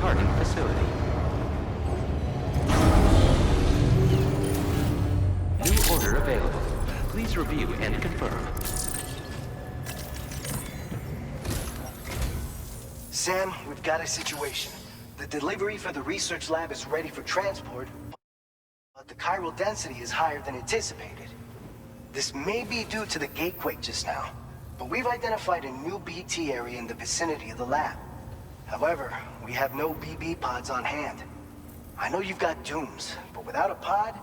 departing facility. New order available. Please review and confirm. Sam, we've got a situation. The delivery for the research lab is ready for transport, but the chiral density is higher than anticipated. This may be due to the gatequake just now, but we've identified a new BT area in the vicinity of the lab. However, we have no BB pods on hand. I know you've got dooms, but without a pod,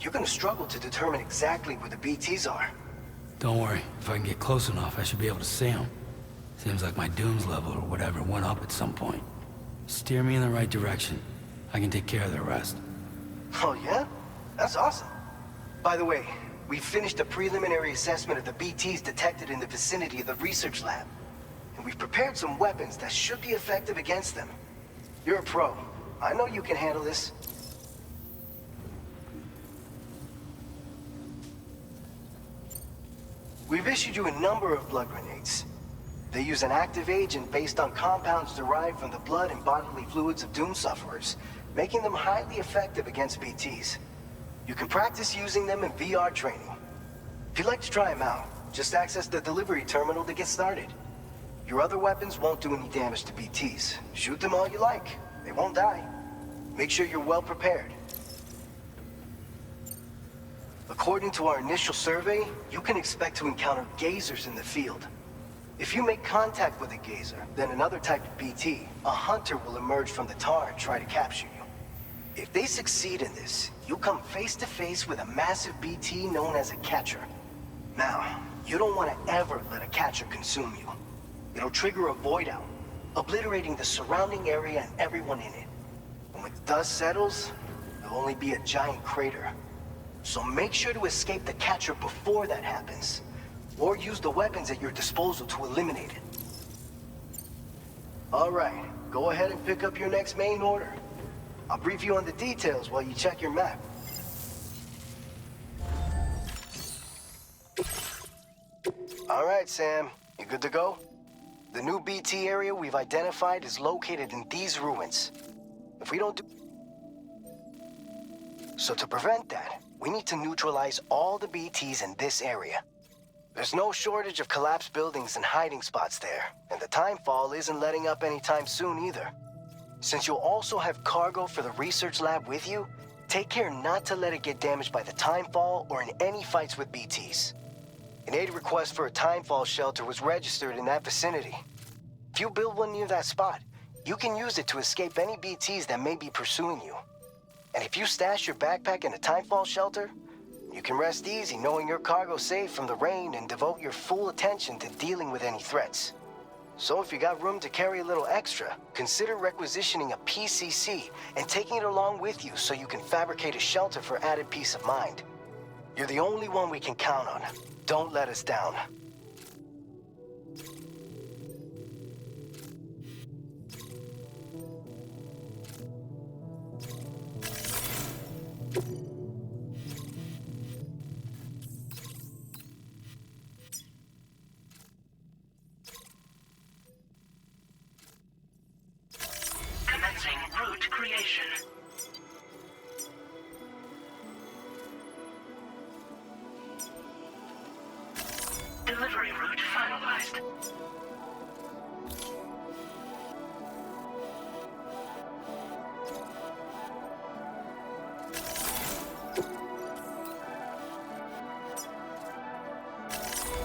you're gonna struggle to determine exactly where the BTs are. Don't worry, if I can get close enough, I should be able to see them. Seems like my dooms level or whatever went up at some point. Steer me in the right direction. I can take care of the rest. Oh yeah? That's awesome. By the way, we finished a preliminary assessment of the BTs detected in the vicinity of the research lab. And we've prepared some weapons that should be effective against them. You're a pro. I know you can handle this. We've issued you a number of blood grenades. They use an active agent based on compounds derived from the blood and bodily fluids of Doom sufferers, making them highly effective against BTs. You can practice using them in VR training. If you'd like to try them out, just access the delivery terminal to get started. Your other weapons won't do any damage to BTs. Shoot them all you like. They won't die. Make sure you're well prepared. According to our initial survey, you can expect to encounter gazers in the field. If you make contact with a gazer, then another type of BT, a hunter will emerge from the tar and try to capture you. If they succeed in this, you'll come face to face with a massive BT known as a catcher. Now, you don't want to ever let a catcher consume you. It'll trigger a void out, obliterating the surrounding area and everyone in it. And when the dust settles, there'll only be a giant crater. So make sure to escape the catcher before that happens. Or use the weapons at your disposal to eliminate it. All right, go ahead and pick up your next main order. I'll brief you on the details while you check your map. All right, Sam, you good to go? The new BT area we've identified is located in these ruins. If we don't do... So to prevent that, we need to neutralize all the BTs in this area. There's no shortage of collapsed buildings and hiding spots there, and the timefall isn't letting up anytime soon either. Since you'll also have cargo for the research lab with you, take care not to let it get damaged by the timefall or in any fights with BTs. An aid request for a timefall shelter was registered in that vicinity. If you build one near that spot, you can use it to escape any BTs that may be pursuing you. And if you stash your backpack in a timefall shelter, you can rest easy knowing your cargo's safe from the rain and devote your full attention to dealing with any threats. So if you got room to carry a little extra, consider requisitioning a PCC and taking it along with you so you can fabricate a shelter for added peace of mind. You're the only one we can count on. Don't let us down. Commencing route creation. Delivery route finalized.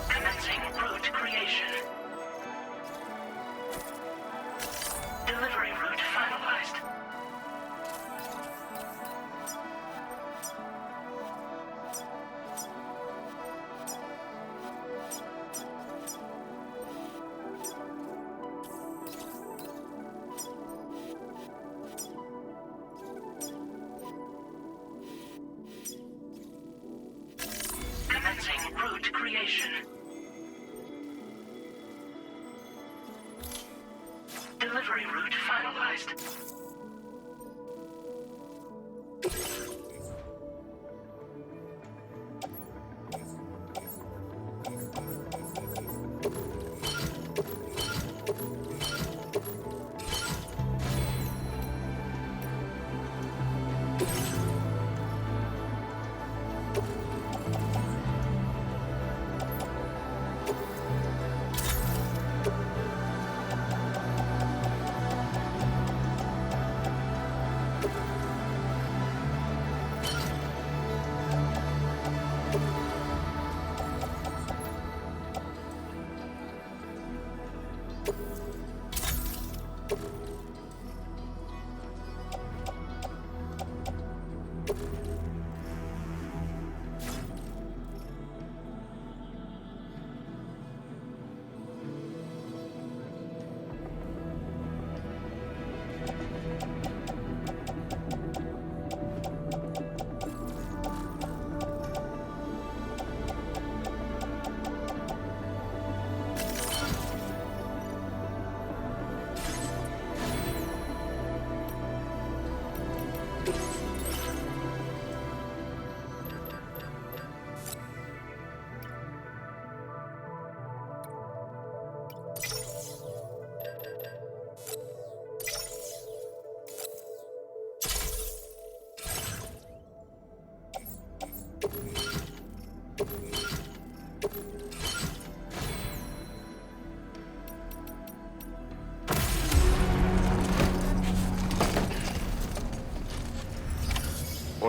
Commencing route creation. Delivery route finalized. Commencing route creation. Delivery route finalized.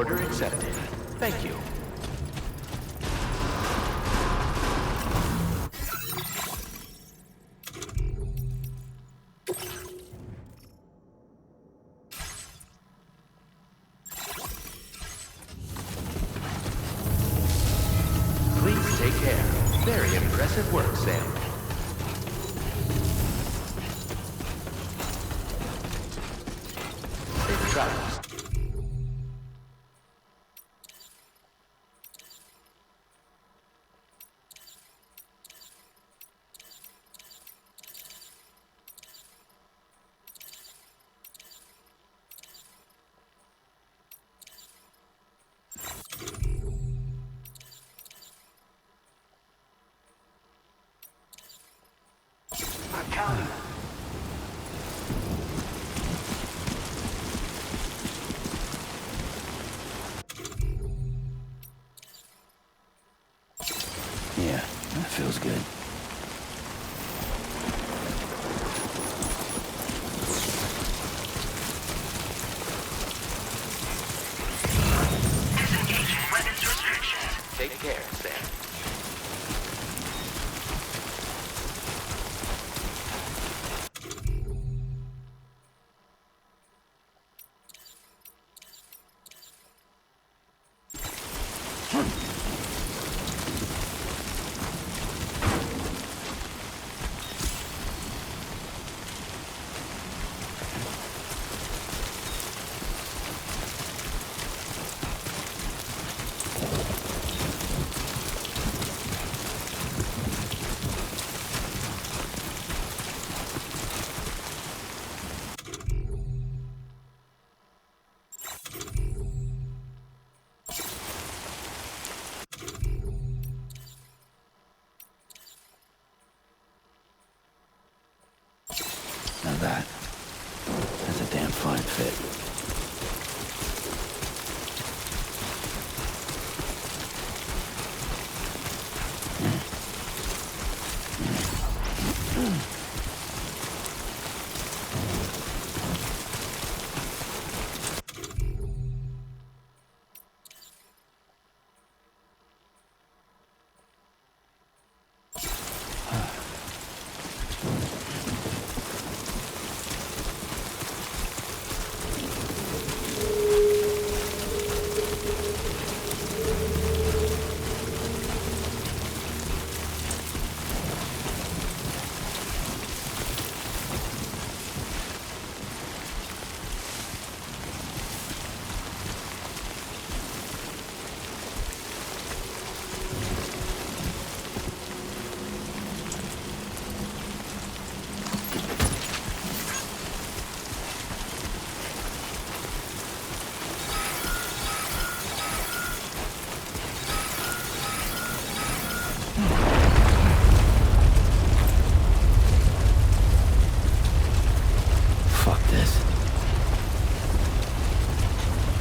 Order accepted. Thank you. Please take care. Very impressive work, Sam. Safe travels. I'm counting. Yeah, that feels good. Disengaging weapons restrictions. Take care, Sam. Now that's a damn fine fit. Fuck this.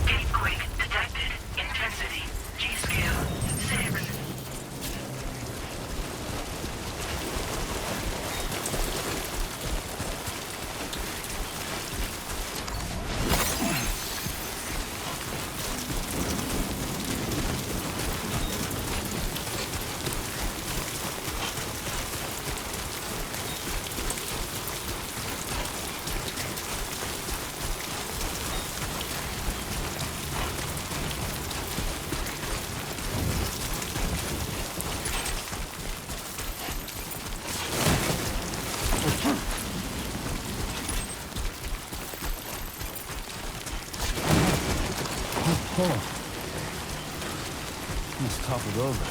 Gatequake detected. Intensity. G-scale. 6. Oh. It's toppled over.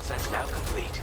process now complete.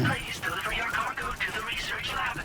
Please deliver your cargo to the research lab.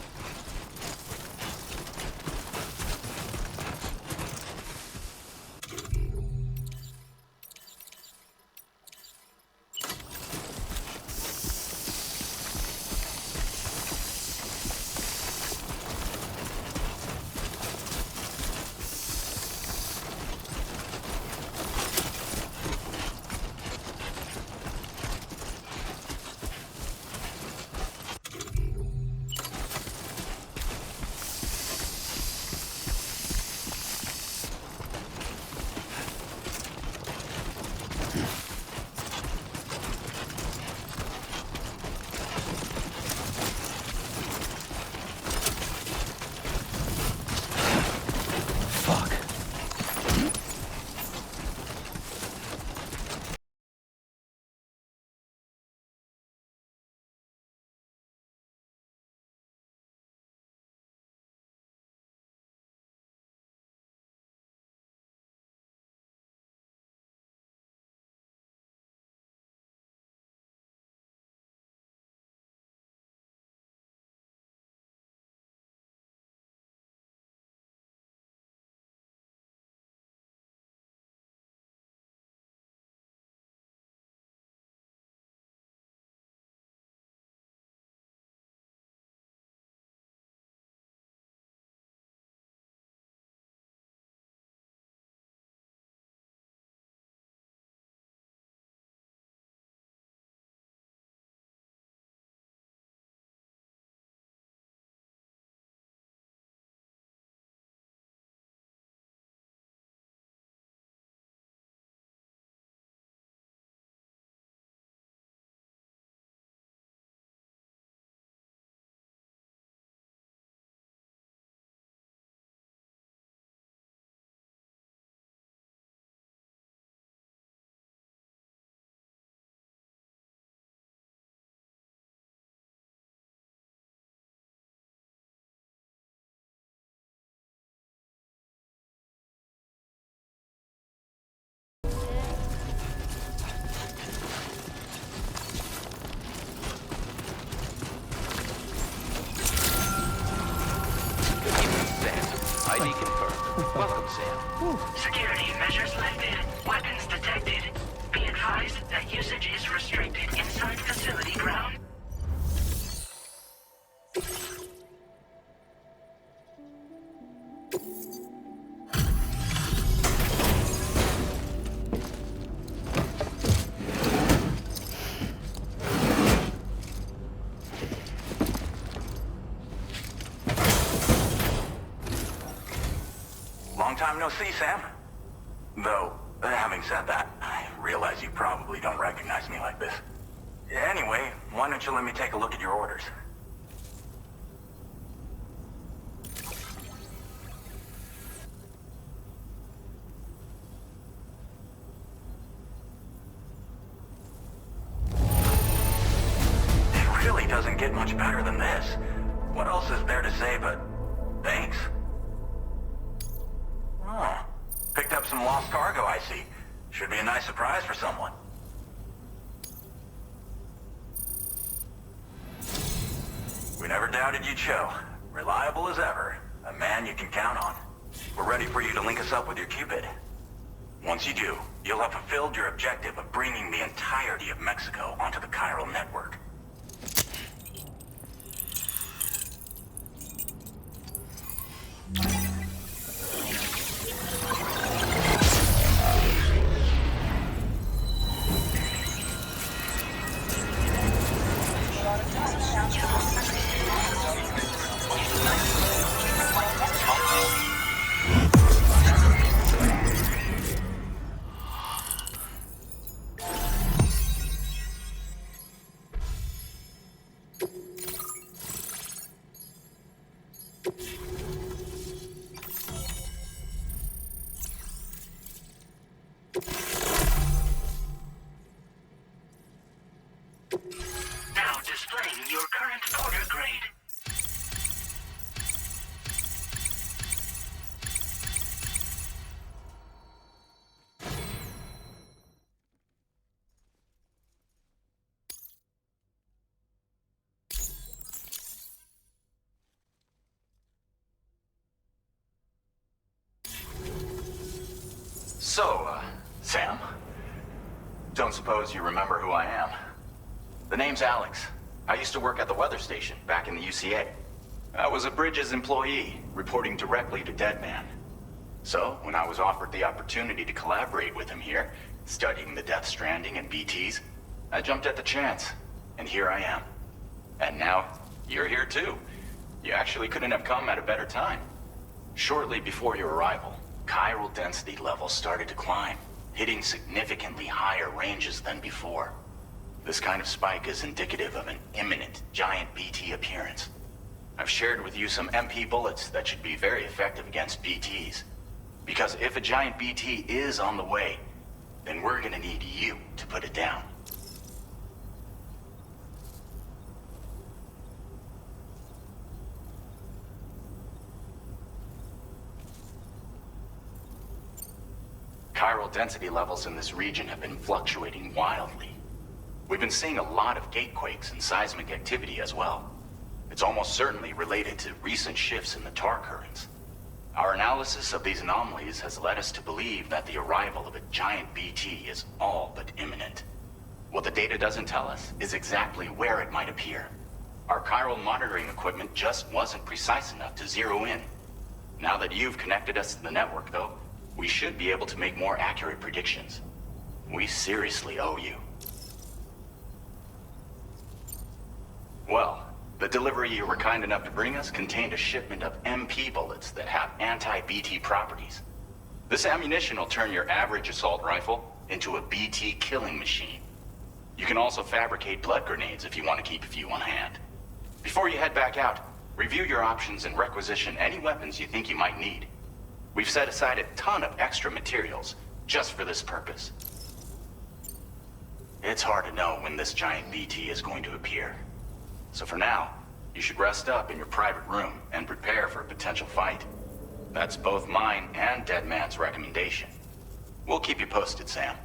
ID confirmed. Welcome, Sam. Security measures lifted. Weapons detected. Be advised that usage is restricted inside facility ground. Long time no see, Sam. Though, having said that, I realize you probably don't recognize me like this. Anyway, why don't you let me take a look at your orders? It really doesn't get much better than this. What else is there to say but thanks? Oh, picked up some lost cargo, I see. Should be a nice surprise for someone. We never doubted you'd show. Reliable as ever. A man you can count on. We're ready for you to link us up with your Cupid. Once you do, you'll have fulfilled your objective of bringing the entirety of Mexico onto the chiral network. Now displaying your current order grade. Don't suppose you remember who I am? The name's Alex. I used to work at the weather station back in the UCA. I was a Bridges employee, reporting directly to Deadman. So, when I was offered the opportunity to collaborate with him here, studying the Death Stranding and BTs, I jumped at the chance, and here I am. And now, you're here too. You actually couldn't have come at a better time. Shortly before your arrival, chiral density levels started to climb, hitting significantly higher ranges than before. This kind of spike is indicative of an imminent giant BT appearance. I've shared with you some MP bullets that should be very effective against BTs. Because if a giant BT is on the way, then we're gonna need you to put it down. Chiral density levels in this region have been fluctuating wildly. We've been seeing a lot of gatequakes and seismic activity as well. It's almost certainly related to recent shifts in the tar currents. Our analysis of these anomalies has led us to believe that the arrival of a giant BT is all but imminent. What the data doesn't tell us is exactly where it might appear. Our chiral monitoring equipment just wasn't precise enough to zero in. Now that you've connected us to the network, though, we should be able to make more accurate predictions. We seriously owe you. Well, the delivery you were kind enough to bring us contained a shipment of MP bullets that have anti-BT properties. This ammunition will turn your average assault rifle into a BT killing machine. You can also fabricate blood grenades if you want to keep a few on hand. Before you head back out, review your options and requisition any weapons you think you might need. We've set aside a ton of extra materials just for this purpose. It's hard to know when this giant BT is going to appear. So for now, you should rest up in your private room and prepare for a potential fight. That's both mine and Deadman's recommendation. We'll keep you posted, Sam.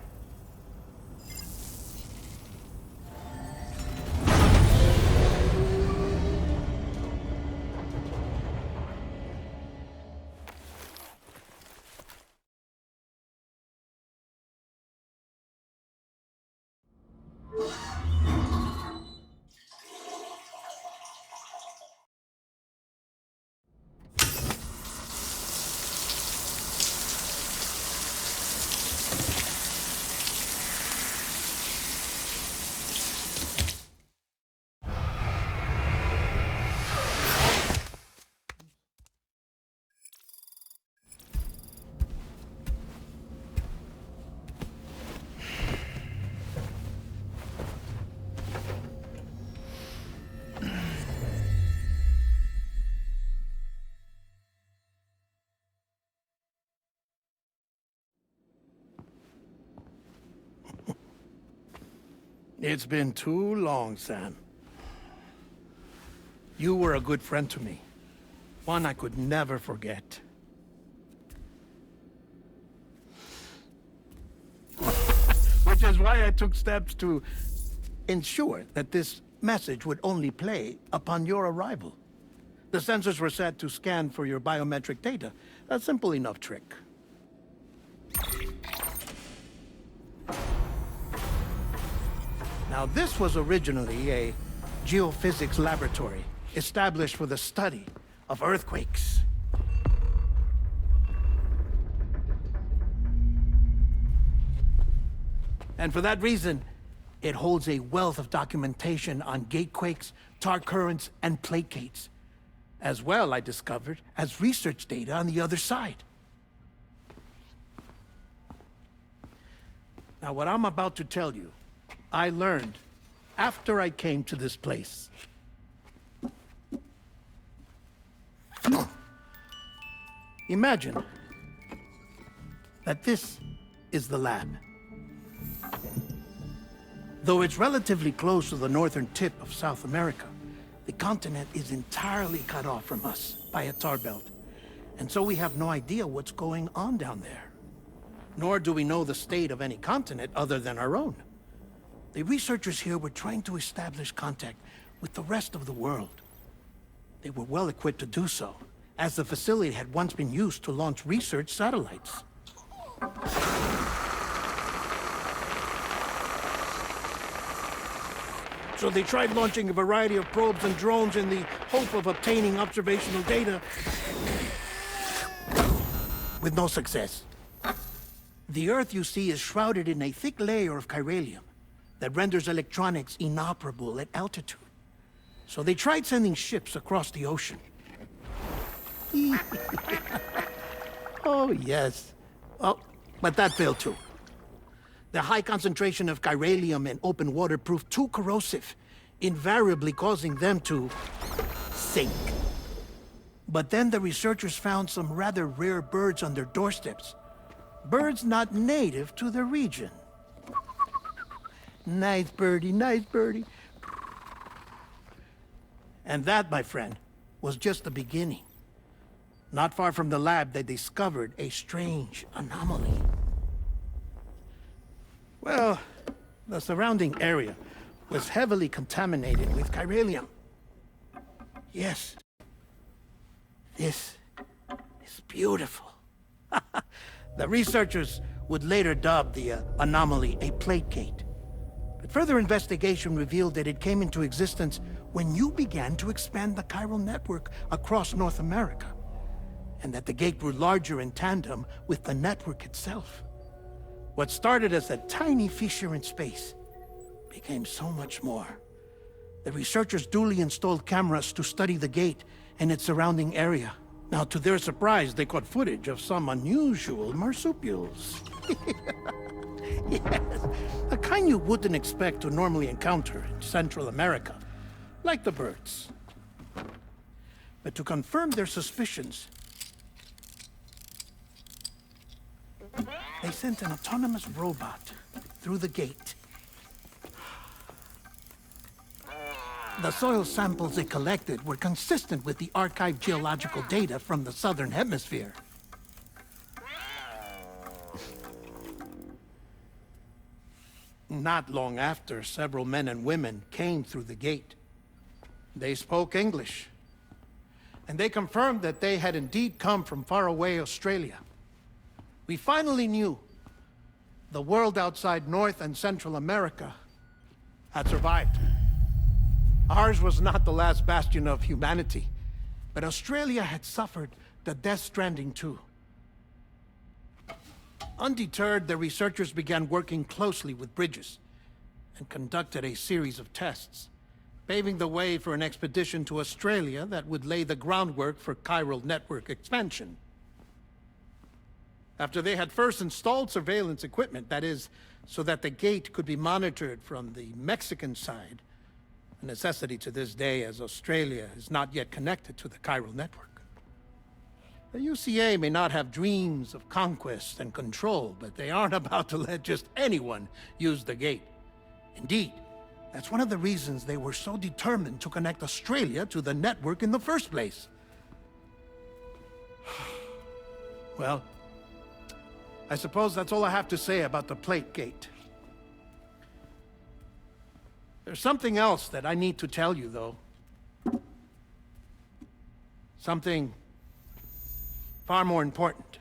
It's been too long, Sam. You were a good friend to me. One I could never forget. Which is why I took steps to ensure that this message would only play upon your arrival. The sensors were set to scan for your biometric data. A simple enough trick. Now, this was originally a geophysics laboratory established for the study of earthquakes. And for that reason, it holds a wealth of documentation on gatequakes, tar currents, and placates. As well, I discovered, as research data on the other side. Now, what I'm about to tell you, I learned after I came to this place. Imagine that this is the lab. Though it's relatively close to the northern tip of South America, the continent is entirely cut off from us by a tar belt. And so we have no idea what's going on down there. Nor do we know the state of any continent other than our own. The researchers here were trying to establish contact with the rest of the world. They were well equipped to do so, as the facility had once been used to launch research satellites. So they tried launching a variety of probes and drones in the hope of obtaining observational data, with no success. The Earth, you see, is shrouded in a thick layer of chiralium that renders electronics inoperable at altitude. So they tried sending ships across the ocean. Oh, yes. Oh, but that failed too. The high concentration of chiralium in open water proved too corrosive, invariably causing them to sink. But then the researchers found some rather rare birds on their doorsteps. Birds not native to the region. Nice birdie, nice birdie. And that, my friend, was just the beginning. Not far from the lab, they discovered a strange anomaly. Well, the surrounding area was heavily contaminated with chiralium. Yes. This is beautiful. The researchers would later dub the anomaly a plate gate. But further investigation revealed that it came into existence when you began to expand the chiral network across North America, and that the gate grew larger in tandem with the network itself. What started as a tiny fissure in space became so much more. The researchers duly installed cameras to study the gate and its surrounding area. Now, to their surprise, they caught footage of some unusual marsupials. Yes, a kind you wouldn't expect to normally encounter in Central America, like the birds. But to confirm their suspicions, they sent an autonomous robot through the gate. The soil samples it collected were consistent with the archived geological data from the Southern Hemisphere. Not long after, several men and women came through the gate. They spoke English, and they confirmed that they had indeed come from faraway Australia. We finally knew the world outside North and Central America had survived. Ours was not the last bastion of humanity, but Australia had suffered the death stranding too. Undeterred, the researchers began working closely with Bridges and conducted a series of tests, paving the way for an expedition to Australia that would lay the groundwork for chiral network expansion. After they had first installed surveillance equipment, that is, so that the gate could be monitored from the Mexican side, a necessity to this day as Australia is not yet connected to the chiral network. The UCA may not have dreams of conquest and control, but they aren't about to let just anyone use the gate. Indeed, that's one of the reasons they were so determined to connect Australia to the network in the first place. Well, I suppose that's all I have to say about the plate gate. There's something else that I need to tell you, though. Something far more important.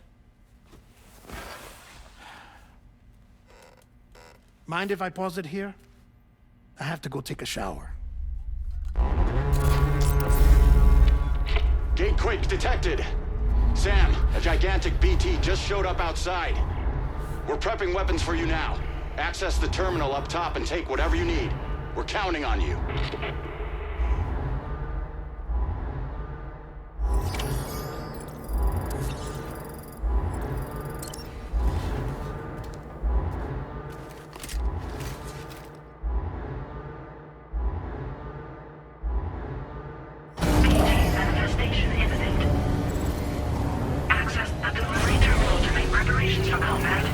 Mind if I pause it here? I have to go take a shower. Gate quake detected. Sam, a gigantic BT just showed up outside. We're prepping weapons for you now. Access the terminal up top and take whatever you need. We're counting on you. Manifestation imminent. Access the delivery terminal to make preparations for combat.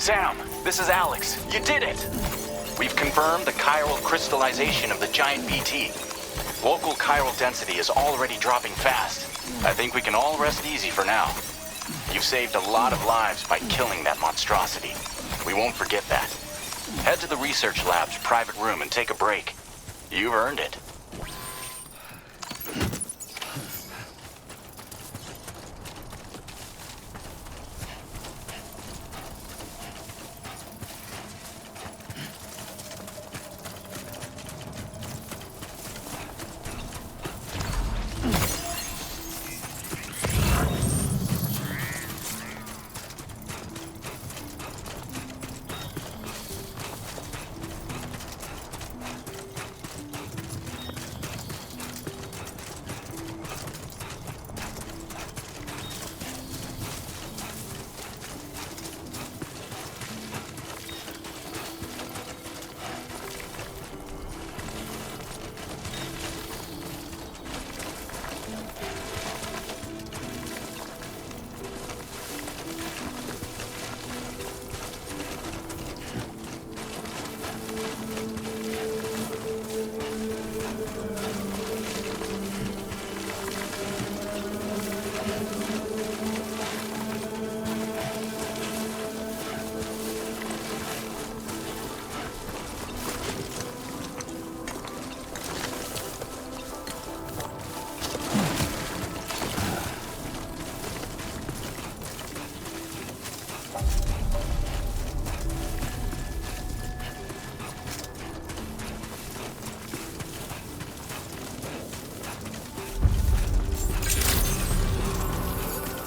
Sam, this is Alex. You did it! We've confirmed the chiral crystallization of the giant BT. Local chiral density is already dropping fast. I think we can all rest easy for now. You've saved a lot of lives by killing that monstrosity. We won't forget that. Head to the research lab's private room and take a break. You've earned it.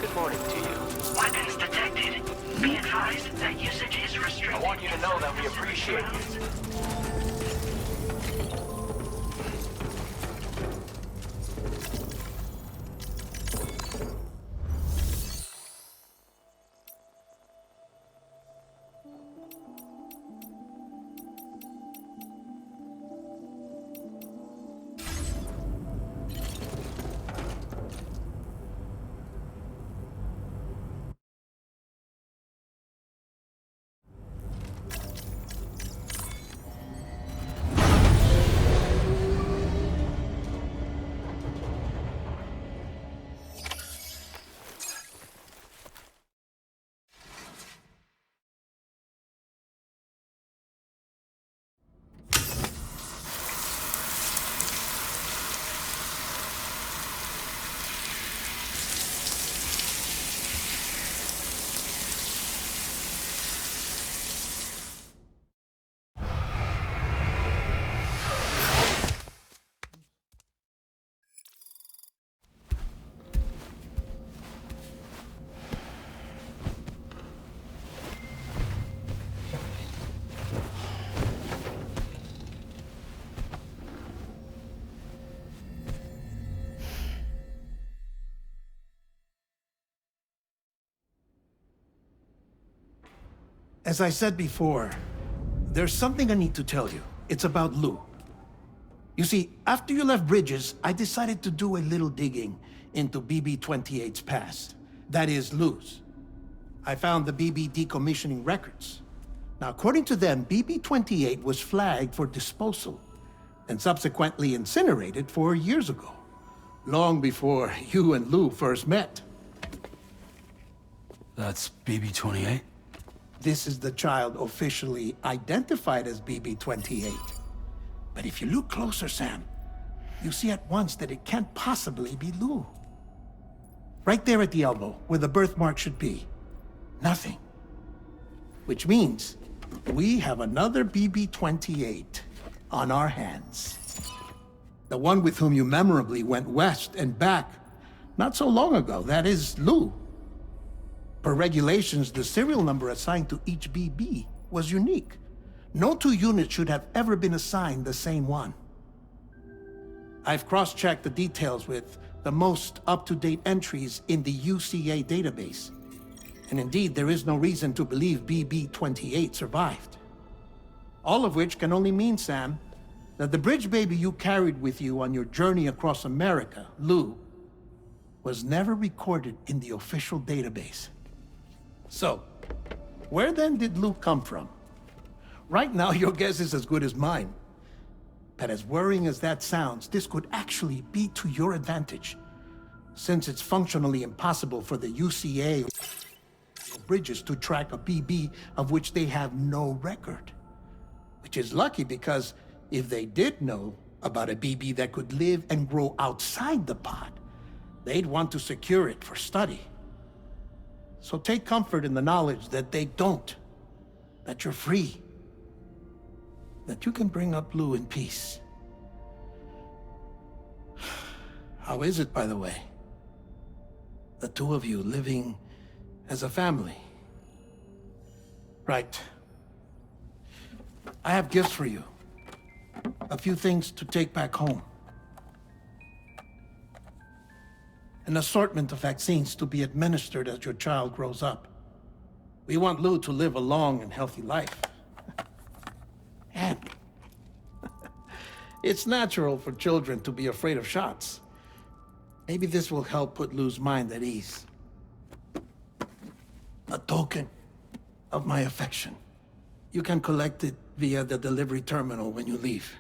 Good morning to you. Weapons detected. Be advised that usage is restricted. I want you to know that we appreciate you. As I said before, there's something I need to tell you. It's about Lou. You see, after you left Bridges, I decided to do a little digging into BB-28's past. That is, Lou's. I found the BB decommissioning records. Now, according to them, BB-28 was flagged for disposal and subsequently incinerated 4 years ago, long before you and Lou first met. That's BB-28? This is the child officially identified as BB-28. But if you look closer, Sam, you see at once that it can't possibly be Lou. Right there at the elbow, where the birthmark should be. Nothing. Which means we have another BB-28 on our hands. The one with whom you memorably went west and back not so long ago, that is Lou. Per regulations, the serial number assigned to each BB was unique. No two units should have ever been assigned the same one. I've cross-checked the details with the most up-to-date entries in the UCA database. And indeed, there is no reason to believe BB-28 survived. All of which can only mean, Sam, that the bridge baby you carried with you on your journey across America, Lou, was never recorded in the official database. So, Where then did Luke come from? Right now, your guess is as good as mine. But as worrying as that sounds, this could actually be to your advantage, since it's functionally impossible for the UCA or Bridges to track a BB of which they have no record. Which is lucky because if they did know about a BB that could live and grow outside the pod, they'd want to secure it for study. So take comfort in the knowledge that they don't, that you're free, that you can bring up Lou in peace. How is it, by the way? The two of you living as a family. Right. I have gifts for you. A few things to take back home. An assortment of vaccines to be administered as your child grows up. We want Lou to live a long and healthy life. And it's natural for children to be afraid of shots. Maybe this will help put Lou's mind at ease. A token of my affection. You can collect it via the delivery terminal when you leave.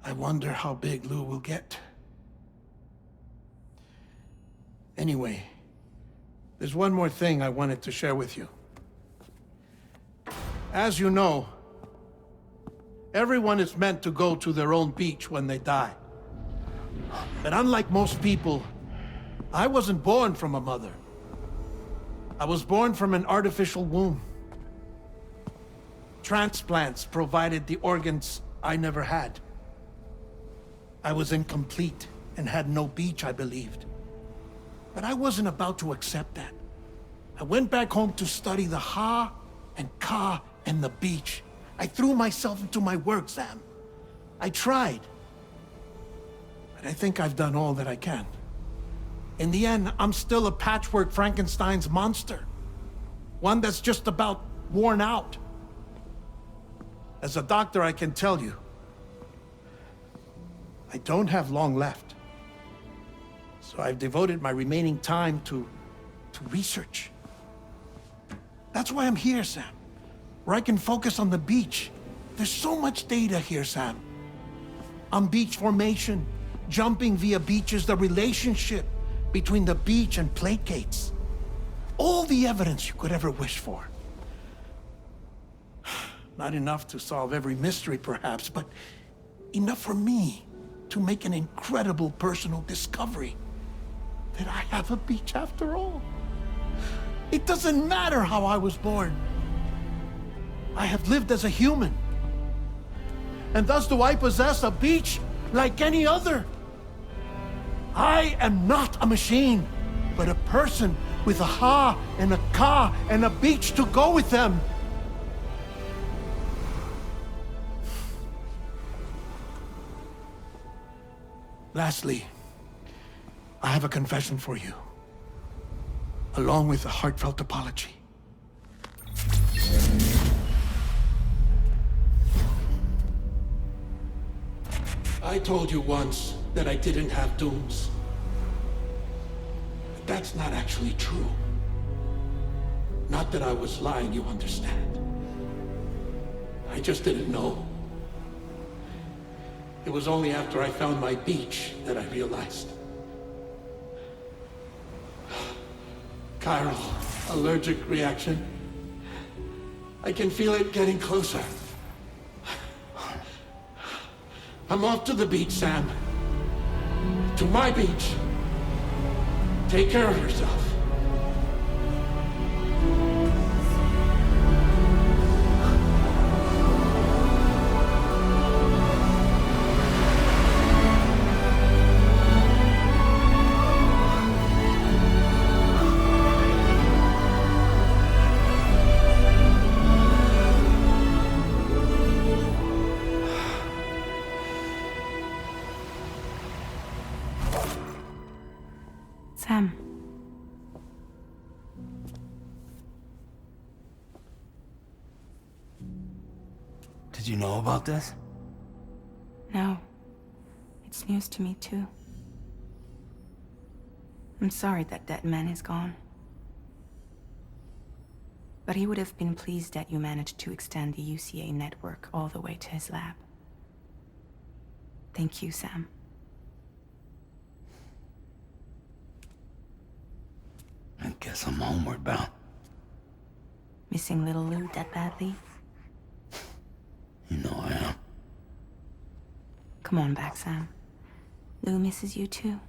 I wonder how big Lou will get. Anyway, there's one more thing I wanted to share with you. As you know, everyone is meant to go to their own beach when they die. But unlike most people, I wasn't born from a mother. I was born from an artificial womb. Transplants provided the organs I never had. I was incomplete and had no beach, I believed. But I wasn't about to accept that. I went back home to study the Ha and Ka and the beach. I threw myself into my work, Sam. I tried. But I think I've done all that I can. In the end, I'm still a patchwork Frankenstein's monster. One that's just about worn out. As a doctor, I can tell you, I don't have long left. So I've devoted my remaining time to research. That's why I'm here, Sam. Where I can focus on the beach. There's so much data here, Sam. On beach formation, jumping via beaches, the relationship between the beach and plate gates. All the evidence you could ever wish for. Not enough to solve every mystery, perhaps, but enough for me to make an incredible personal discovery that I have a beach after all. It doesn't matter how I was born. I have lived as a human. And thus do I possess a beach like any other. I am not a machine, but a person with a Ha and a Ka and a beach to go with them. Lastly, I have a confession for you, along with a heartfelt apology. I told you once that I didn't have dooms. But that's not actually true. Not that I was lying, you understand. I just didn't know. It was only after I found my beach that I realized. Chiral allergic reaction. I can feel it getting closer. I'm off to the beach, Sam. To my beach. Take care of yourself. Sam. Did you know about this? No. It's news to me, too. I'm sorry that man is gone. But he would have been pleased that you managed to extend the UCA network all the way to his lab. Thank you, Sam. I guess I'm homeward bound. Missing little Lou that badly? You know I am. Come on back, Sam. Lou misses you too.